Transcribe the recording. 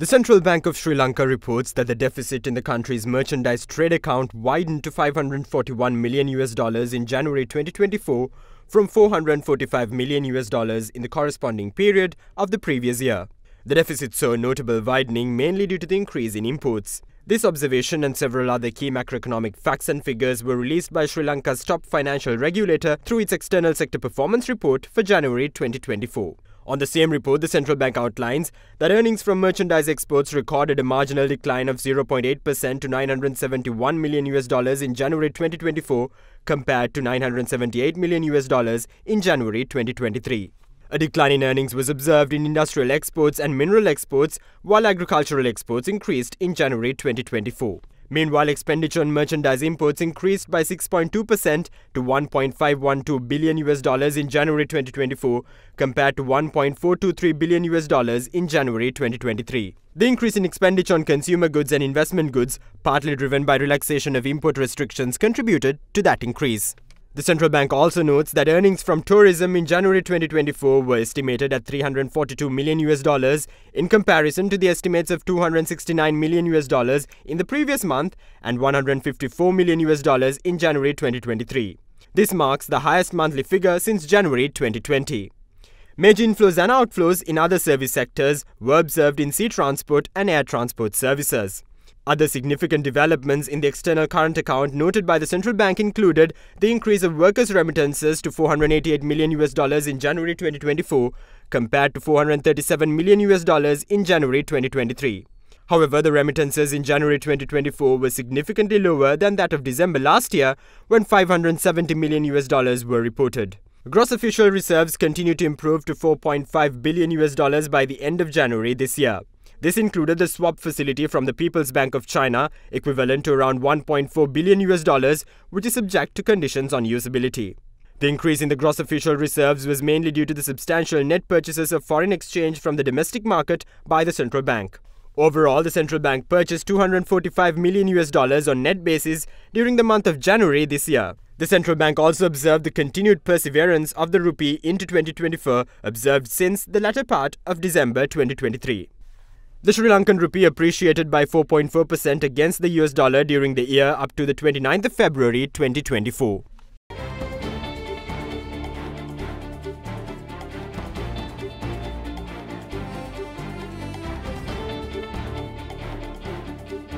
The Central Bank of Sri Lanka reports that the deficit in the country's merchandise trade account widened to $541 million in January 2024 from $445 million in the corresponding period of the previous year. The deficit saw a notable widening mainly due to the increase in imports. This observation and several other key macroeconomic facts and figures were released by Sri Lanka's top financial regulator through its external sector performance report for January 2024. On the same report, the central bank outlines that earnings from merchandise exports recorded a marginal decline of 0.8% to $971 million in January 2024 compared to $978 million in January 2023. A decline in earnings was observed in industrial exports and mineral exports, while agricultural exports increased in January 2024. Meanwhile, expenditure on merchandise imports increased by 6.2% to $1.512 billion in January 2024 compared to $1.423 billion in January 2023. The increase in expenditure on consumer goods and investment goods, partly driven by relaxation of import restrictions, contributed to that increase. The central bank also notes that earnings from tourism in January 2024 were estimated at $342 million in comparison to the estimates of $269 million in the previous month and $154 million in January 2023. This marks the highest monthly figure since January 2020. Major inflows and outflows in other service sectors were observed in sea transport and air transport services. Other significant developments in the external current account noted by the central bank included the increase of workers' remittances to $488 million in January 2024 compared to $437 million in January 2023. However, the remittances in January 2024 were significantly lower than that of December last year when $570 million were reported. Gross official reserves continue to improve to $4.5 billion by the end of January this year. This included the swap facility from the People's Bank of China, equivalent to around $1.4 billion, which is subject to conditions on usability. The increase in the gross official reserves was mainly due to the substantial net purchases of foreign exchange from the domestic market by the central bank. Overall, the central bank purchased $245 million on net basis during the month of January this year. The central bank also observed the continued perseverance of the rupee into 2024, observed since the latter part of December 2023. The Sri Lankan rupee appreciated by 4.4% against the US dollar during the year up to the 29th of February 2024.